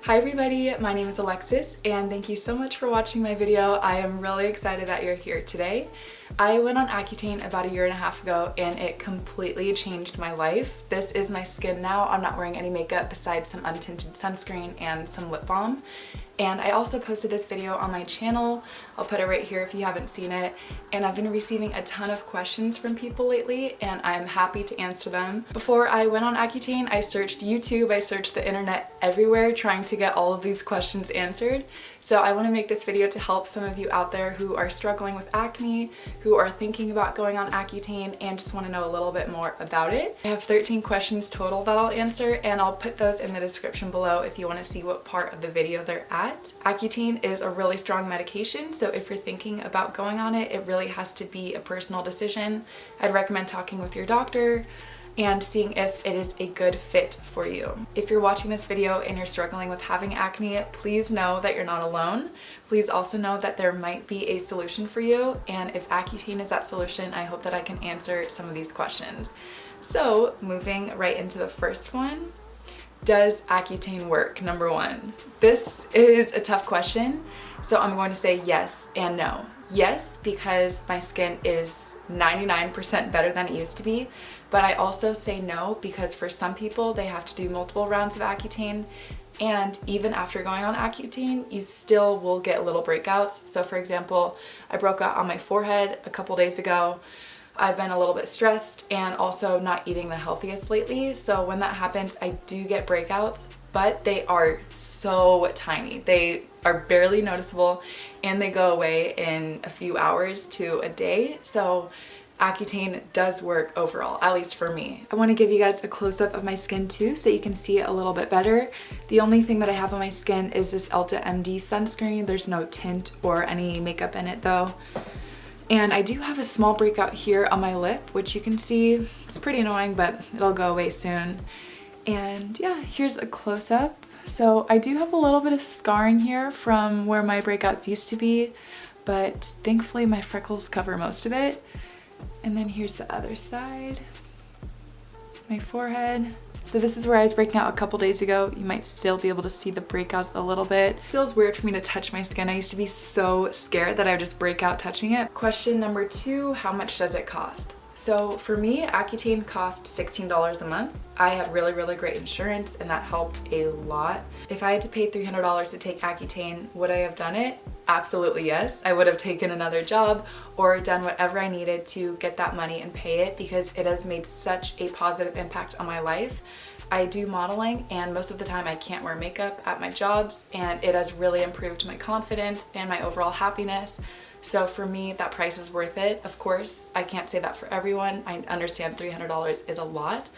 Hi everybody, my name is Alexis and thank you so much for watching my video. I am really excited that you're here today. I went on Accutane about 1.5 years ago and it completely changed my life. This is my skin now. I'm not wearing any makeup besides some untinted sunscreen and some lip balm. And I also posted this video on my channel. I'll put it right here if you haven't seen it. And I've been receiving a ton of questions from people lately and I'm happy to answer them. Before I went on Accutane, I searched YouTube, I searched the internet everywhere trying to get all of these questions answered. So I want to make this video to help some of you out there who are struggling with acne, who are thinking about going on Accutane and just want to know a little bit more about it. I have 13 questions total that I'll answer and I'll put those in the description below if you want to see what part of the video they're at. Accutane is a really strong medication, so if you're thinking about going on it, it really has to be a personal decision. I'd recommend talking with your doctor and seeing if it is a good fit for you. If you're watching this video and you're struggling with having acne, please know that you're not alone. Please also know that there might be a solution for you, and if Accutane is that solution, I hope that I can answer some of these questions. So moving right into the first one, does Accutane work? Number one. This is a tough question, so I'm going to say yes and no. Yes, because my skin is 99% better than it used to be, but I also say no because for some people they have to do multiple rounds of Accutane, and even after going on Accutane you still will get little breakouts. So for example, I broke out on my forehead a couple days ago. I've been a little bit stressed and also not eating the healthiest lately, so when that happens I do get breakouts, but they are so tiny. They are barely noticeable and they go away in a few hours to a day. So Accutane does work overall, at least for me. I want to give you guys a close-up of my skin too so you can see it a little bit better. The only thing that I have on my skin is this Ulta MD sunscreen. There's no tint or any makeup in it though. And I do have a small breakout here on my lip, which you can see. It's pretty annoying, but it'll go away soon. And yeah, here's a close-up. So I do have a little bit of scarring here from where my breakouts used to be, but thankfully my freckles cover most of it. And then here's the other side, my forehead. So this is where I was breaking out a couple days ago. You might still be able to see the breakouts a little bit. It feels weird for me to touch my skin. I used to be so scared that I would just break out touching it. Question number two, how much does it cost? So for me, Accutane cost $16 a month. I have really great insurance and that helped a lot. If I had to pay $300 to take Accutane, would I have done it? Absolutely yes. I would have taken another job or done whatever I needed to get that money and pay it because it has made such a positive impact on my life. I do modeling and most of the time I can't wear makeup at my jobs, and it has really improved my confidence and my overall happiness. So for me, that price is worth it. Of course, I can't say that for everyone. I understand $300 is a lot,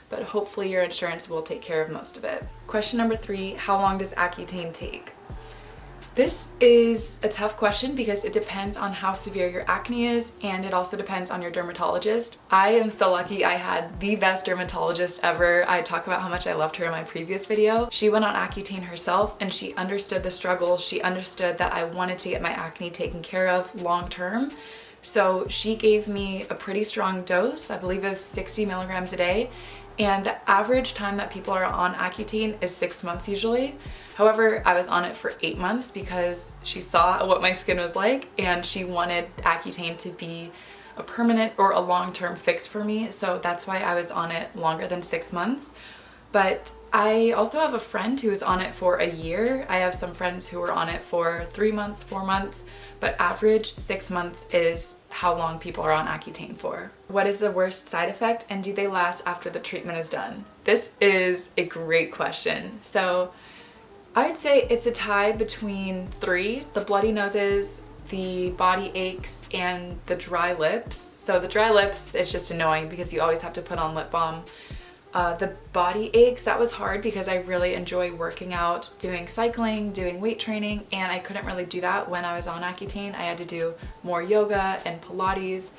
but hopefully your insurance will take care of most of it. Question number three, how long does Accutane take? This is a tough question because it depends on how severe your acne is, and it also depends on your dermatologist. I am so lucky I had the best dermatologist ever. I talk about how much I loved her in my previous video. She went on Accutane herself and she understood the struggles. She understood that I wanted to get my acne taken care of long term. So she gave me a pretty strong dose. I believe it was 60 milligrams a day. And the average time that people are on Accutane is 6 months usually. However, I was on it for 8 months because she saw what my skin was like and she wanted Accutane to be a permanent or a long-term fix for me. So that's why I was on it longer than 6 months. But I also have a friend who is on it for a year. I have some friends who were on it for 3 months, 4 months, but average 6 months is how long people are on Accutane for. What is the worst side effect and do they last after the treatment is done? This is a great question. So I would say it's a tie between three: the bloody noses, the body aches, and the dry lips. So the dry lips, it's just annoying because you always have to put on lip balm. The body aches, that was hard because I really enjoy working out, doing cycling, doing weight training, and I couldn't really do that when I was on Accutane. I had to do more yoga and Pilates,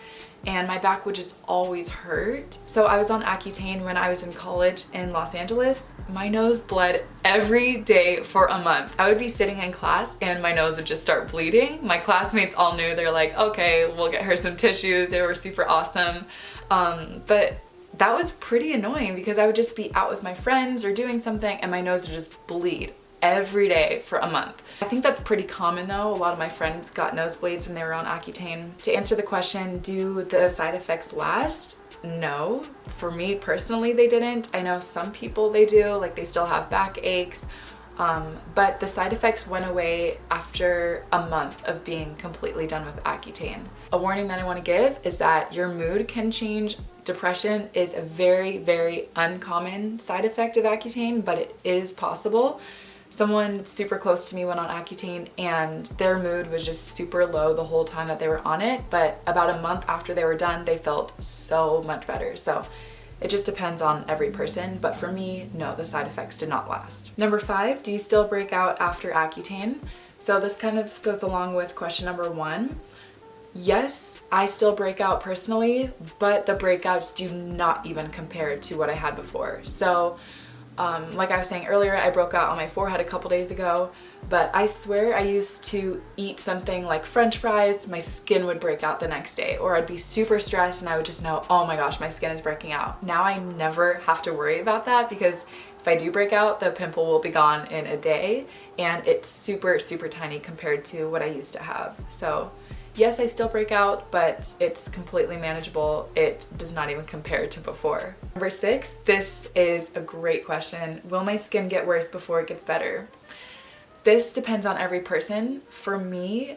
and my back would just always hurt. So I was on Accutane when I was in college in Los Angeles. My nose bled every day for a month. I would be sitting in class and my nose would just start bleeding. My classmates all knew. They're like, okay, we'll get her some tissues. They were super awesome. But that was pretty annoying because I would just be out with my friends or doing something and my nose would just bleed every day for a month. I think that's pretty common though. A lot of my friends got nosebleeds when they were on Accutane. To answer the question, do the side effects last? No. For me personally, they didn't. I know some people they do, like they still have back aches. But the side effects went away after a month of being completely done with Accutane. A warning that I want to give is that your mood can change. Depression is a very, very uncommon side effect of Accutane, but it is possible. Someone super close to me went on Accutane and their mood was just super low the whole time that they were on it, but about a month after they were done, they felt so much better. So it just depends on every person, but for me, no, the side effects did not last. Number 5, do you still break out after Accutane? So this kind of goes along with question number 1. Yes, I still break out personally, but the breakouts do not even compare to what I had before. So like I was saying earlier, I broke out on my forehead a couple days ago, but I swear I used to eat something like French fries, my skin would break out the next day, or I'd be super stressed and I would just know, oh my gosh, my skin is breaking out. Now I never have to worry about that because if I do break out, the pimple will be gone in a day and it's super, super tiny compared to what I used to have. So yes, I still break out, but it's completely manageable. It does not even compare to before. Number 6, this is a great question. Will my skin get worse before it gets better? This depends on every person. For me,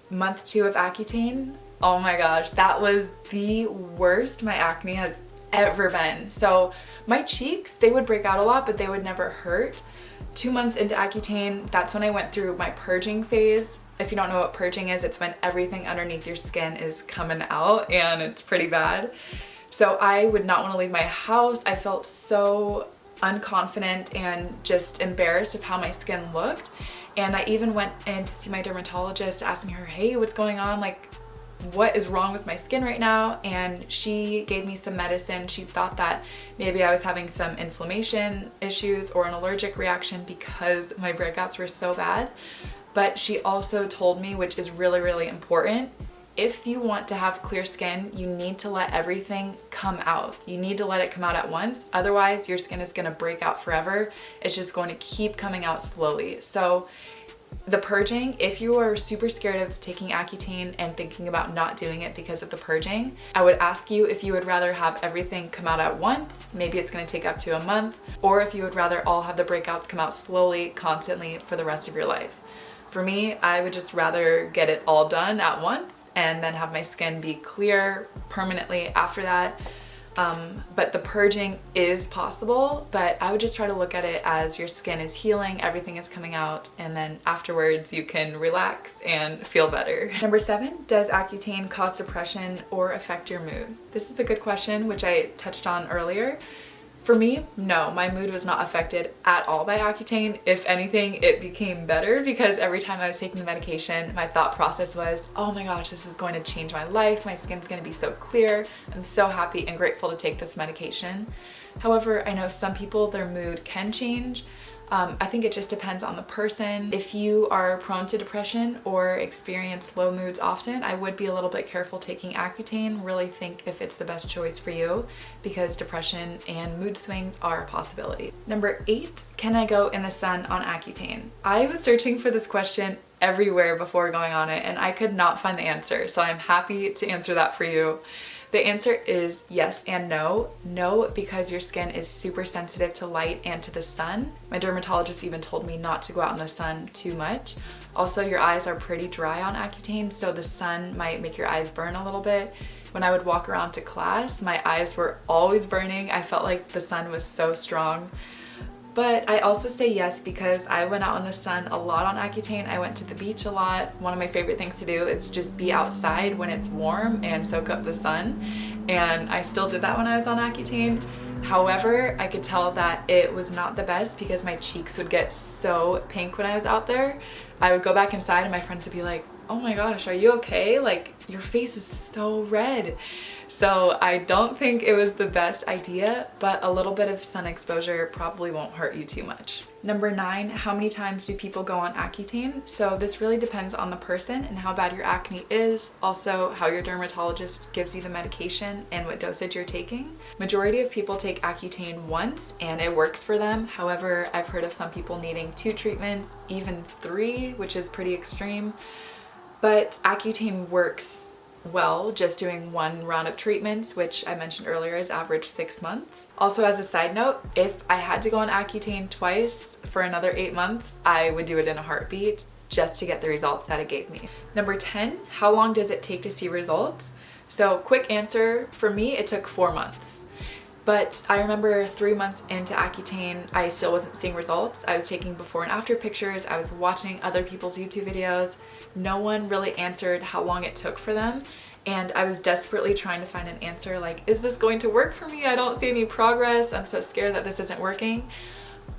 month 2 of Accutane, oh my gosh, that was the worst my acne has ever been. So my cheeks, they would break out a lot, but they would never hurt. 2 months into Accutane, that's when I went through my purging phase. If you don't know what purging is, it's when everything underneath your skin is coming out and it's pretty bad. So I would not want to leave my house. I felt so unconfident and just embarrassed of how my skin looked. And I even went in to see my dermatologist asking her, hey, what's going on? Like, what is wrong with my skin right now? And she gave me some medicine. She thought that maybe I was having some inflammation issues or an allergic reaction because my breakouts were so bad. But she also told me, which is really, really important, if you want to have clear skin, you need to let everything come out. You need to let it come out at once. Otherwise, your skin is going to break out forever. It's just going to keep coming out slowly. So the purging, if you are super scared of taking Accutane and thinking about not doing it because of the purging, I would ask you if you would rather have everything come out at once, maybe it's going to take up to a month, or if you would rather all have the breakouts come out slowly, constantly for the rest of your life. For me, I would just rather get it all done at once and then have my skin be clear permanently after that. But the purging is possible, but I would just try to look at it as your skin is healing, everything is coming out, and then afterwards you can relax and feel better. Number 7, does Accutane cause depression or affect your mood? This is a good question, which I touched on earlier. For me, no, my mood was not affected at all by Accutane. If anything, it became better because every time I was taking the medication, my thought process was, oh my gosh, this is going to change my life. My skin's going to be so clear. I'm so happy and grateful to take this medication. However, I know some people, their mood can change. I think it just depends on the person. If you are prone to depression or experience low moods often, I would be a little bit careful taking Accutane. Really think if it's the best choice for you because depression and mood swings are a possibility. Number 8, can I go in the sun on Accutane? I was searching for this question everywhere before going on it and I could not find the answer, so I'm happy to answer that for you. The answer is yes and no. No, because your skin is super sensitive to light and to the sun. My dermatologist even told me not to go out in the sun too much. Also, your eyes are pretty dry on Accutane, so the sun might make your eyes burn a little bit. When I would walk around to class, my eyes were always burning. I felt like the sun was so strong. But I also say yes because I went out in the sun a lot on Accutane. I went to the beach a lot. One of my favorite things to do is just be outside when it's warm and soak up the sun. And I still did that when I was on Accutane. However, I could tell that it was not the best because my cheeks would get so pink when I was out there. I would go back inside and my friends would be like, oh my gosh, are you okay? Like, your face is so red. So I don't think it was the best idea, but a little bit of sun exposure probably won't hurt you too much. Number 9, how many times do people go on Accutane? So this really depends on the person and how bad your acne is, also how your dermatologist gives you the medication and what dosage you're taking. Majority of people take Accutane once and it works for them. However, I've heard of some people needing 2 treatments, even 3, which is pretty extreme. But Accutane works well just doing 1 round of treatments, which I mentioned earlier is average 6 months. Also, as a side note, if I had to go on Accutane twice for another 8 months, I would do it in a heartbeat just to get the results that it gave me. Number 10, how long does it take to see results? So quick answer, for me it took 4 months. But I remember 3 months into Accutane, I still wasn't seeing results. I was taking before and after pictures, I was watching other people's YouTube videos. No one really answered how long it took for them. And I was desperately trying to find an answer like, is this going to work for me? I don't see any progress. I'm so scared that this isn't working.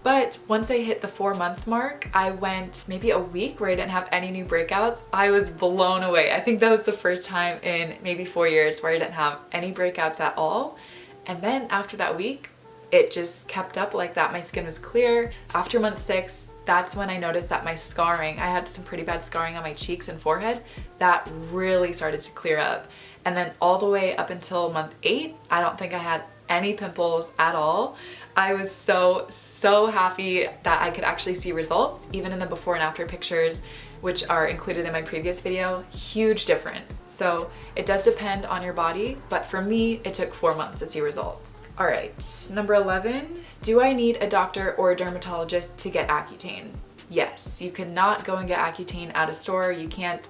But once I hit the 4-month mark, I went maybe a week where I didn't have any new breakouts. I was blown away. I think that was the first time in maybe 4 years where I didn't have any breakouts at all. And then after that week, it just kept up like that. My skin was clear. After month 6, that's when I noticed that my scarring, I had some pretty bad scarring on my cheeks and forehead, that really started to clear up. And then all the way up until month 8, I don't think I had any pimples at all. I was so happy that I could actually see results, even in the before and after pictures, which are included in my previous video. Huge difference. So it does depend on your body, but for me, it took 4 months to see results. All right, number 11, do I need a doctor or a dermatologist to get Accutane? Yes, you cannot go and get Accutane at a store. You can't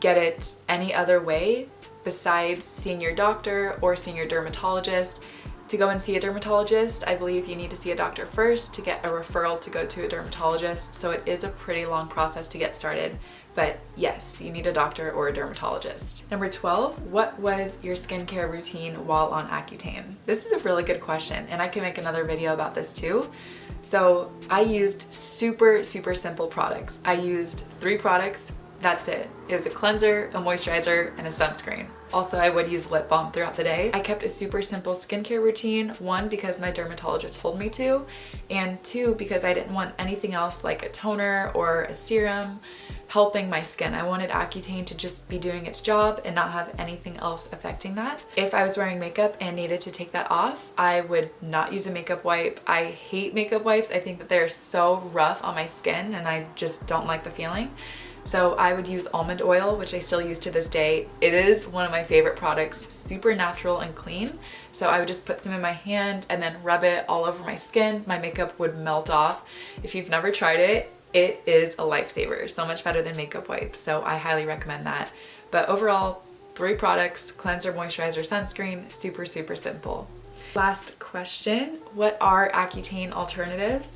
get it any other way besides seeing your doctor or seeing your dermatologist. To go and see a dermatologist, I believe you need to see a doctor first to get a referral to go to a dermatologist. So it is a pretty long process to get started. But yes, you need a doctor or a dermatologist. Number 12, what was your skincare routine while on Accutane? This is a really good question, and I can make another video about this too. So I used super simple products. I used 3 products. That's it. It was a cleanser, a moisturizer, and a sunscreen. Also, I would use lip balm throughout the day. I kept a super simple skincare routine, 1, because my dermatologist told me to, and 2, because I didn't want anything else like a toner or a serum helping my skin. I wanted Accutane to just be doing its job and not have anything else affecting that. If I was wearing makeup and needed to take that off, I would not use a makeup wipe. I hate makeup wipes. I think that they're so rough on my skin and I just don't like the feeling. So I would use almond oil, which I still use to this day. It is one of my favorite products, super natural and clean. So I would just put some in my hand and then rub it all over my skin. My makeup would melt off. If you've never tried it, it is a lifesaver. So much better than makeup wipes. So I highly recommend that. But overall, 3 products, cleanser, moisturizer, sunscreen, super simple. Last question, what are Accutane alternatives?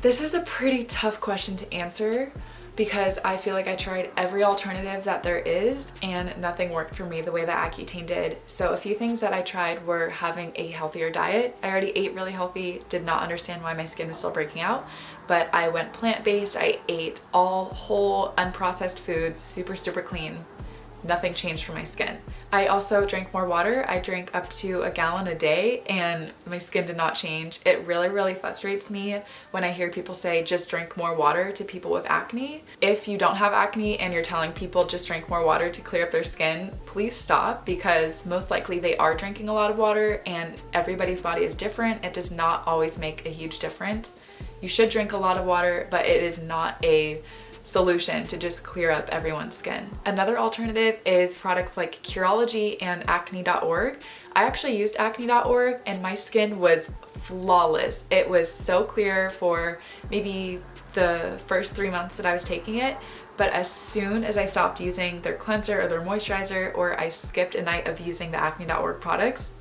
This is a pretty tough question to answer, because I feel like I tried every alternative that there is and nothing worked for me the way that Accutane did. So a few things that I tried were having a healthier diet. I already ate really healthy, did not understand why my skin was still breaking out, but I went plant-based. I ate all whole unprocessed foods, super clean. Nothing changed for my skin. I also drank more water. I drank up to 1 gallon a day and my skin did not change. It really frustrates me when I hear people say just drink more water to people with acne. If you don't have acne and you're telling people just drink more water to clear up their skin, please stop, because most likely they are drinking a lot of water and everybody's body is different. It does not always make a huge difference. You should drink a lot of water, but it is not a solution to just clear up everyone's skin. Another alternative is products like Curology and acne.org. I actually used acne.org and my skin was flawless. It was so clear for maybe the first 3 months that I was taking it, but as soon as I stopped using their cleanser or their moisturizer, or I skipped a night of using the acne.org products,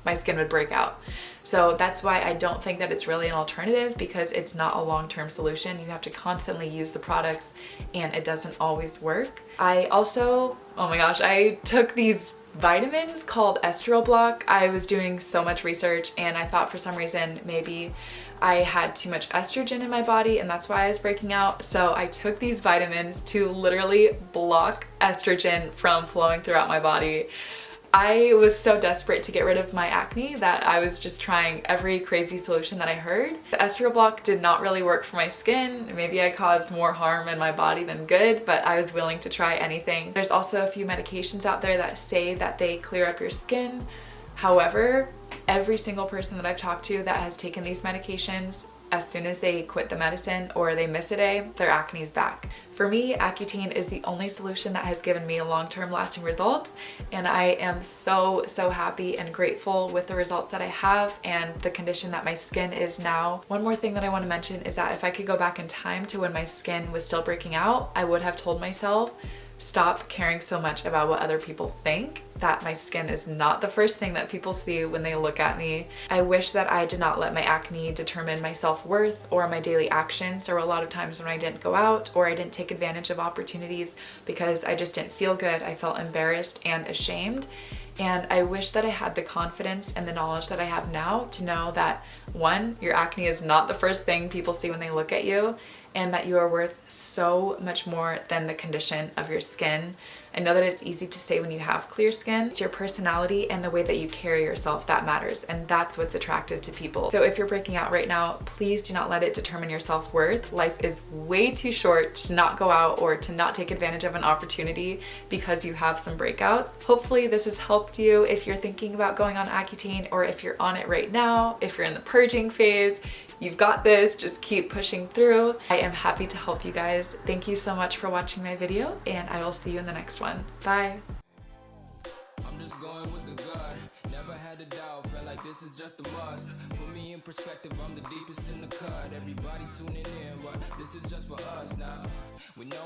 my skin would break out. So that's why I don't think that it's really an alternative, because it's not a long-term solution. You have to constantly use the products and it doesn't always work. I also, oh my gosh, I took these vitamins called Estrol Block. I was doing so much research and I thought for some reason maybe I had too much estrogen in my body and that's why I was breaking out. So I took these vitamins to literally block estrogen from flowing throughout my body. I was so desperate to get rid of my acne that I was just trying every crazy solution that I heard. The estriol block did not really work for my skin. Maybe I caused more harm in my body than good, but I was willing to try anything. There's also a few medications out there that say that they clear up your skin. However, every single person that I've talked to that has taken these medications, as soon as they quit the medicine or they miss a day, their acne is back. For me, Accutane is the only solution that has given me long-term lasting results, and I am so happy and grateful with the results that I have and the condition that my skin is now. One more thing that I want to mention is that if I could go back in time to when my skin was still breaking out, I would have told myself, stop caring so much about what other people think, that my skin is not the first thing that people see when they look at me. I wish that I did not let my acne determine my self-worth or my daily actions. There were a lot of times when I didn't go out or I didn't take advantage of opportunities because I just didn't feel good. I felt embarrassed and ashamed. And I wish that I had the confidence and the knowledge that I have now to know that, one, your acne is not the first thing people see when they look at you, and that you are worth so much more than the condition of your skin. I know that it's easy to say when you have clear skin. It's your personality and the way that you carry yourself that matters, and that's what's attractive to people. So if you're breaking out right now, please do not let it determine your self-worth. Life is way too short to not go out or to not take advantage of an opportunity because you have some breakouts. Hopefully this has helped you if you're thinking about going on Accutane, or if you're on it right now, if you're in the purging phase. You've got this, just keep pushing through. I am happy to help you guys. Thank you so much for watching my video, and I will see you in the next one. Bye. I'm just going with the gut. Never had a doubt, felt like this is just a must. Put me in perspective, I'm the deepest in the cut. Everybody tuning in, but this is just for us now. We know